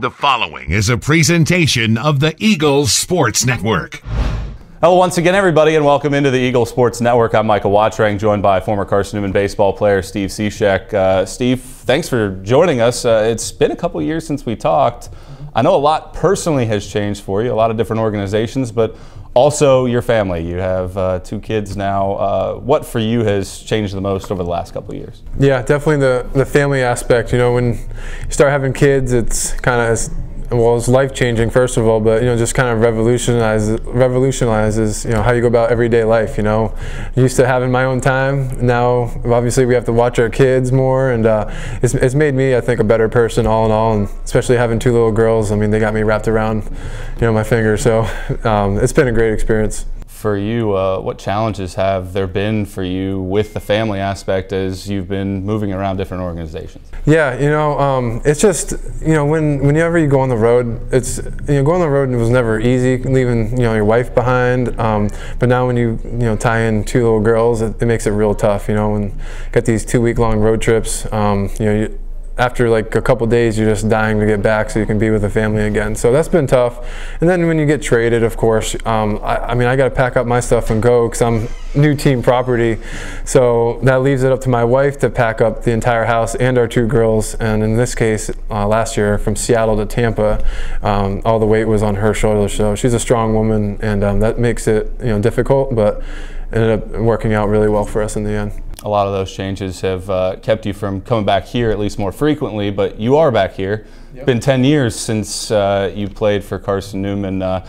The following is a presentation of the Eagles Sports Network. Hello once again, everybody, and welcome into the Eagles Sports Network. I'm Michael Wottreng, joined by former Carson-Newman baseball player Steve Cishek. Steve, thanks for joining us. It's been a couple years since we talked. I know a lot personally has changed for you, a lot of different organizations, but also your family. You have 2 kids now. What for you has changed the most over the last couple of years? Yeah, definitely the family aspect. You know, when you start having kids, it's kind of, well, it's life-changing first of all, but just kind of revolutionizes how you go about everyday life. Used to having my own time. Now, obviously, we have to watch our kids more, and it's made me, I think, a better person all in all. And especially having 2 little girls. I mean, they got me wrapped around, my finger. So it's been a great experience. For you, what challenges have there been for you with the family aspect as you've been moving around different organizations? Yeah, it's just, whenever you go on the road, going on the road was never easy, leaving, your wife behind. But now when you tie in 2 little girls, it makes it real tough, when you got these 2-week-long road trips, after like a couple days, you're just dying to get back so you can be with the family again. So that's been tough. And then when you get traded, of course, I got to pack up my stuff and go because I'm new team property. So that leaves it up to my wife to pack up the entire house and our 2 girls. And in this case, last year from Seattle to Tampa, all the weight was on her shoulders. So she's a strong woman, and that makes it difficult, but ended up working out really well for us in the end. A lot of those changes have kept you from coming back here at least more frequently, but you are back here. Yep. It's been 10 years since you played for Carson-Newman.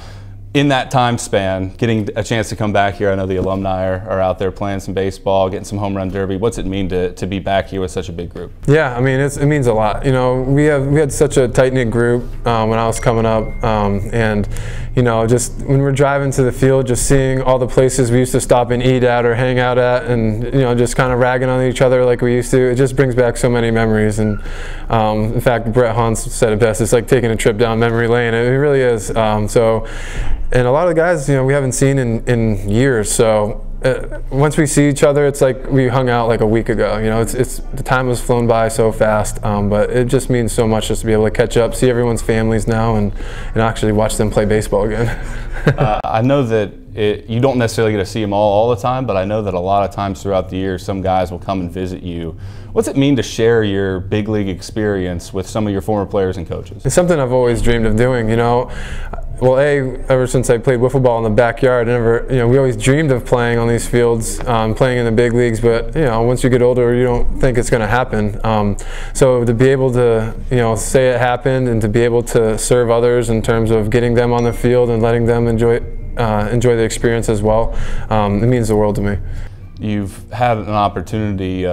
In that time span, getting a chance to come back here, I know the alumni are out there playing some baseball, getting some home run derby. What's it mean to be back here with such a big group? Yeah, it means a lot. We had such a tight-knit group when I was coming up, and just when we're driving to the field, just seeing all the places we used to stop and eat at or hang out at, and just kind of ragging on each other like we used to. It just brings back so many memories. And in fact, Brett Hans said it best. It's like taking a trip down memory lane. It really is. And a lot of the guys, we haven't seen in years. So once we see each other, it's like we hung out like a week ago. The time has flown by so fast, but it just means so much just to be able to catch up, see everyone's families now, and actually watch them play baseball again. I know that you don't necessarily get to see them all the time, but I know that a lot of times throughout the year, some guys will come and visit you. What's it mean to share your big league experience with some of your former players and coaches? It's something I've always dreamed of doing. Well, ever since I played wiffle ball in the backyard, we always dreamed of playing on these fields, playing in the big leagues. But once you get older, you don't think it's going to happen. So to be able to, say it happened, and to be able to serve others in terms of getting them on the field and letting them enjoy the experience as well, it means the world to me. You've had an opportunity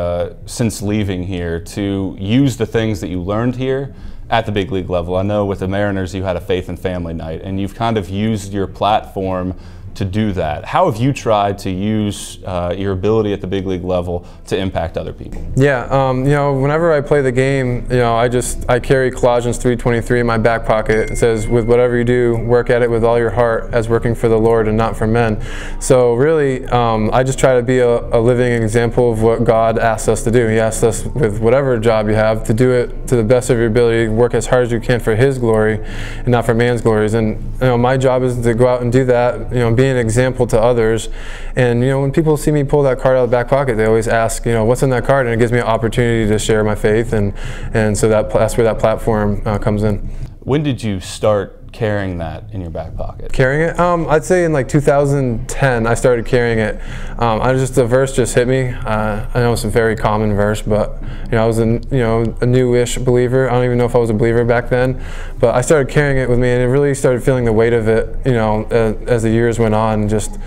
since leaving here to use the things that you learned here at the big league level. I know with the Mariners you had a faith and family night, and you've kind of used your platform to do that. How have you tried to use your ability at the big league level to impact other people? Yeah, whenever I play the game, I carry Colossians 3:23 in my back pocket. It says, with whatever you do, work at it with all your heart as working for the Lord and not for men. So really, I just try to be a living example of what God asks us to do. He asks us with whatever job you have to do it to the best of your ability, work as hard as you can for His glory and not for man's glories. And my job is to go out and do that, be an example to others. And when people see me pull that card out of the back pocket, they always ask, what's in that card, and it gives me an opportunity to share my faith, and so that's where that platform comes in. When did you start carrying that in your back pocket? Carrying it? I'd say in like 2010 I started carrying it. The verse just hit me. I know it's a very common verse, but I was a newish believer. I don't even know if I was a believer back then, but I started carrying it with me, and it really started feeling the weight of it, as the years went on, just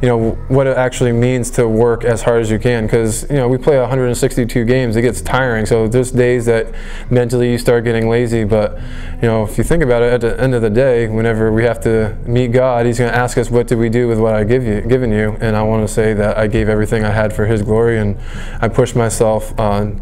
what it actually means to work as hard as you can, because we play 162 games. It gets tiring, so there's days that mentally you start getting lazy, but if you think about it, at the end of the day, whenever we have to meet God, He's going to ask us, what did we do with what I've given you? And I want to say that I gave everything I had for His glory, and I pushed myself on,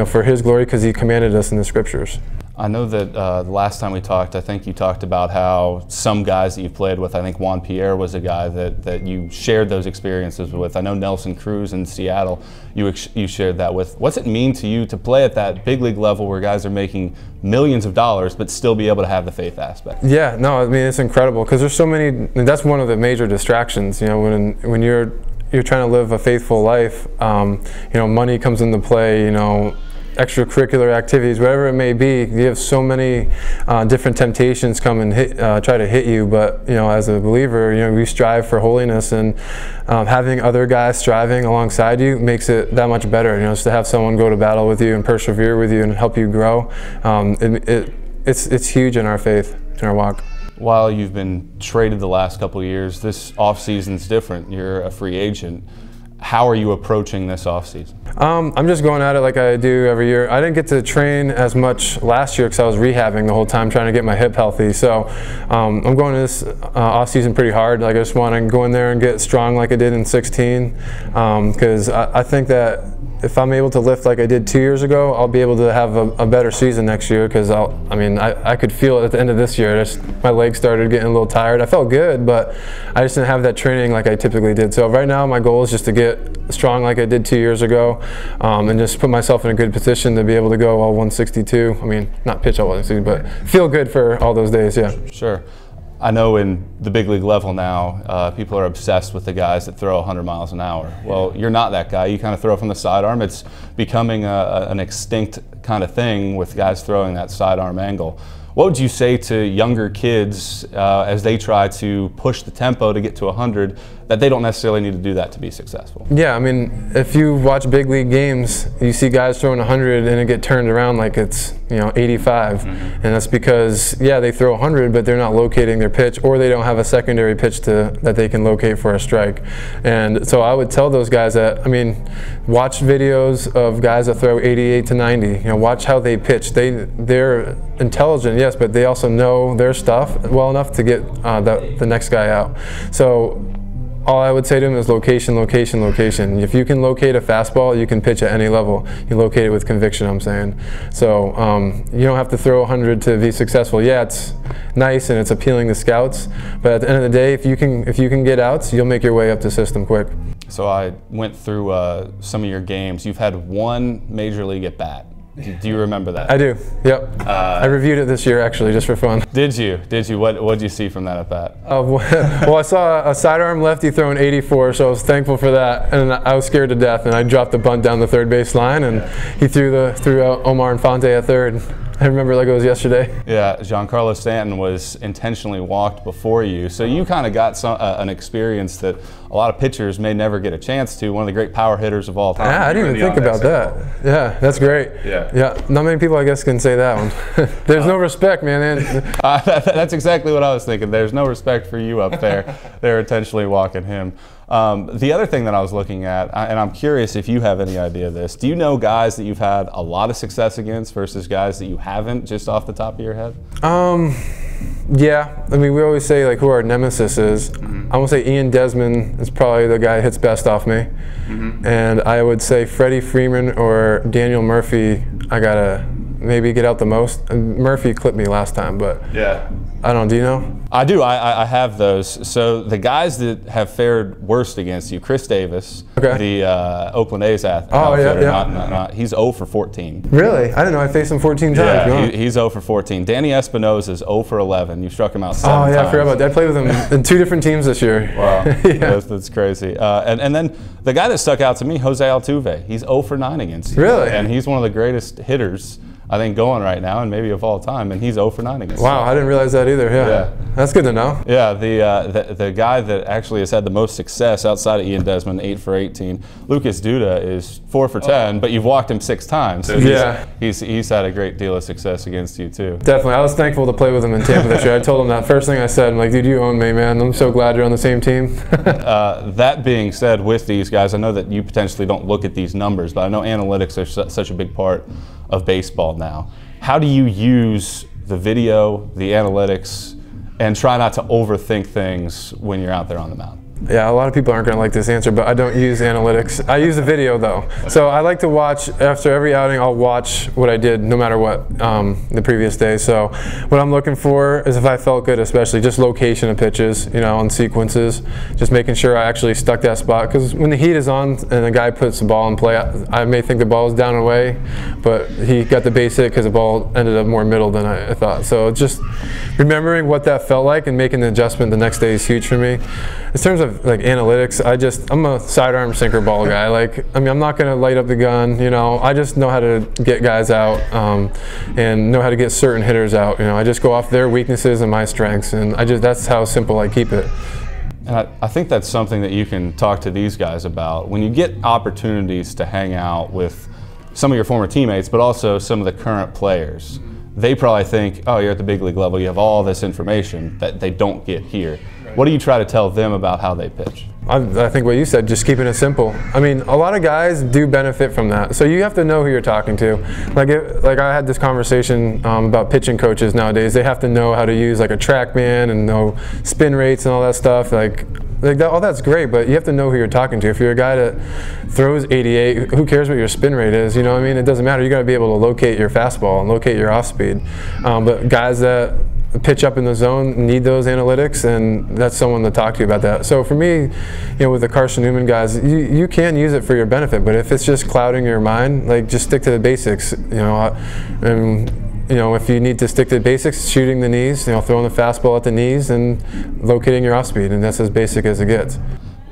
for His glory, because He commanded us in the Scriptures. I know that the last time we talked, I think you talked about how some guys that you played with, I think Juan Pierre was a guy that you shared those experiences with. I know Nelson Cruz in Seattle, you shared that with. What's it mean to you to play at that big league level where guys are making millions of dollars but still be able to have the faith aspect? Yeah, no, I mean, it's incredible because there's so many, that's one of the major distractions, you know, when you're trying to live a faithful life, you know, money comes into play, you know, extracurricular activities, whatever it may be. You have so many different temptations come and try to hit you, but you know, as a believer, you know, we strive for holiness, and having other guys striving alongside you makes it that much better. You know, just to have someone go to battle with you and persevere with you and help you grow, it's huge in our faith, in our walk. While you've been traded the last couple of years, this offseason's different. You're a free agent. How are you approaching this offseason? I'm just going at it like I do every year. I didn't get to train as much last year because I was rehabbing the whole time trying to get my hip healthy. So I'm going to this offseason pretty hard. Like, I just want to go in there and get strong like I did in 16, because I think that if I'm able to lift like I did 2 years ago, I'll be able to have a better season next year, because I could feel it at the end of this year. My legs started getting a little tired. I felt good, but I just didn't have that training like I typically did. So right now my goal is just to get strong like I did 2 years ago, and just put myself in a good position to be able to go all 162. I mean, not pitch all 162, but feel good for all those days, yeah. Sure. I know in the big league level now, people are obsessed with the guys that throw 100 miles an hour. Well, you're not that guy. You kind of throw from the sidearm. It's becoming an extinct kind of thing with guys throwing that sidearm angle. What would you say to younger kids as they try to push the tempo to get to 100, that they don't necessarily need to do that to be successful? Yeah, I mean, if you watch big league games, you see guys throwing 100 and it get turned around like it's, you know, 85. Mm-hmm. And that's because, yeah, they throw 100, but they're not locating their pitch, or they don't have a secondary pitch that they can locate for a strike. And so I would tell those guys that, I mean, watch videos of guys that throw 88 to 90. You know, watch how they pitch. They're intelligent, yes, but they also know their stuff well enough to get the next guy out. So all I would say to him is location, location, location. If you can locate a fastball, you can pitch at any level. You locate it with conviction, I'm saying. So you don't have to throw 100 to be successful. Yeah, it's nice and it's appealing to scouts, but at the end of the day, if you can get outs, you'll make your way up the system quick. So I went through some of your games. You've had one major league at bat. Do you remember that? I do, yep. I reviewed it this year, actually, just for fun. Did you? What did you see from that at bat? Well, I saw a sidearm lefty throwing 84, so I was thankful for that. And I was scared to death, and I dropped the bunt down the third base line, and he threw Omar Infante at third. I remember like it was yesterday. Yeah, Giancarlo Stanton was intentionally walked before you, so you kind of got an experience that a lot of pitchers may never get a chance to. One of the great power hitters of all time. Yeah, I didn't even think about that. Yeah, that's great. Yeah, not many people, I guess, can say that one. There's no respect, man. That's exactly what I was thinking. There's no respect for you up there. They're intentionally walking him. The other thing that I was looking at, and I'm curious if you have any idea of this, do you know guys that you've had a lot of success against versus guys that you haven't, just off the top of your head? Yeah, I mean, we always say like who our nemesis is. Mm-hmm. I would say Ian Desmond is probably the guy that hits best off me. Mm-hmm. And I would say Freddie Freeman or Daniel Murphy, I gotta maybe get out the most. Murphy clipped me last time, but yeah. I don't know, do you know? I do, I have those. So the guys that have fared worst against you, Chris Davis, the Oakland A's outfielder, he's 0 for 14. Really? I didn't know I faced him 14 times. Yeah, he's 0 for 14. Danny Espinosa is 0 for 11. You struck him out 7 times. Oh yeah, I forgot about that. I played with him in 2 different teams this year. Wow, yeah. That's crazy. And then the guy that stuck out to me, Jose Altuve, he's 0 for 9 against you. Really? And he's one of the greatest hitters, I think, going right now, and maybe of all time, and he's 0 for 9 against. Wow, I didn't realize that either. Yeah, that's good to know. Yeah, the guy that actually has had the most success outside of Ian Desmond, 8 for 18, Lucas Duda is 4 for 10, but you've walked him 6 times. So he's had a great deal of success against you too. Definitely, I was thankful to play with him in Tampa this year. I told him that first thing I said. I'm like, dude, you own me, man. I'm so glad you're on the same team. That being said, with these guys, I know that you potentially don't look at these numbers, but I know analytics are such a big part of baseball now. How do you use the video, the analytics, and try not to overthink things when you're out there on the mound? Yeah, a lot of people aren't going to like this answer, but I don't use analytics. I use the video though. So I like to watch, after every outing, I'll watch what I did no matter what the previous day. So what I'm looking for is if I felt good, especially just location of pitches, you know, on sequences, just making sure I actually stuck that spot. Because when the heat is on and the guy puts the ball in play, I may think the ball is down and away, but he got the base hit because the ball ended up more middle than I thought. So just remembering what that felt like and making the adjustment the next day is huge for me. In terms of like analytics, I'm a sidearm sinker ball guy. I'm not going to light up the gun. You know, I just know how to get guys out and know how to get certain hitters out. You know, I just go off their weaknesses and my strengths, and that's how simple I keep it. And I think that's something that you can talk to these guys about. When you get opportunities to hang out with some of your former teammates, but also some of the current players, they probably think, oh, you're at the big league level, you have all this information that they don't get here. Right. What do you try to tell them about how they pitch? I think what you said, just keeping it simple. I mean, a lot of guys do benefit from that. So you have to know who you're talking to. Like I had this conversation about pitching coaches nowadays. They have to know how to use like a TrackMan and know spin rates and all that stuff. Like that, all that's great, but you have to know who you're talking to. If you're a guy that throws 88, who cares what your spin rate is? You know what I mean? It doesn't matter. You got to be able to locate your fastball and locate your off speed. But guys that pitch up in the zone need those analytics, and that's someone to talk to you about that. So for me, you know, with the Carson-Newman guys, you can use it for your benefit, but if it's just clouding your mind, like just stick to the basics. You know, and you know, if you need to stick to the basics, shooting the knees, you know, throwing the fastball at the knees and locating your off speed, and that's as basic as it gets.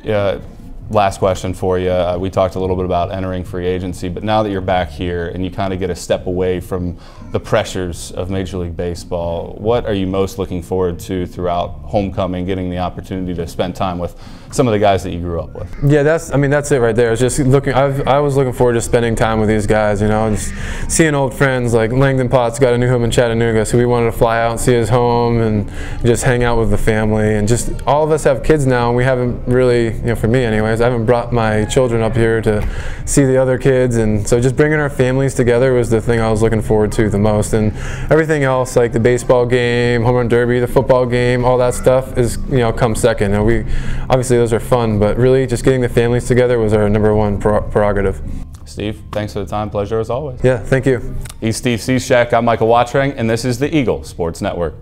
Yeah. Last question for you. We talked a little bit about entering free agency, but now that you're back here and you kind of get a step away from the pressures of Major League Baseball, what are you most looking forward to throughout homecoming, getting the opportunity to spend time with some of the guys that you grew up with? Yeah, that's it right there. It's just looking. I was looking forward to spending time with these guys. You know, just seeing old friends like Langdon Potts got a new home in Chattanooga, so we wanted to fly out and see his home and just hang out with the family. And just all of us have kids now, and we haven't really, you know, for me anyways, I haven't brought my children up here to see the other kids, and so just bringing our families together was the thing I was looking forward to the most. And everything else, like the baseball game, home run derby, the football game, all that stuff is, you know, comes second. And we obviously those are fun, but really just getting the families together was our #1 prerogative. Steve, thanks for the time. Pleasure as always. Yeah, thank you. He's Steve Cishek. I'm Michael Wottreng, and this is the Eagle Sports Network.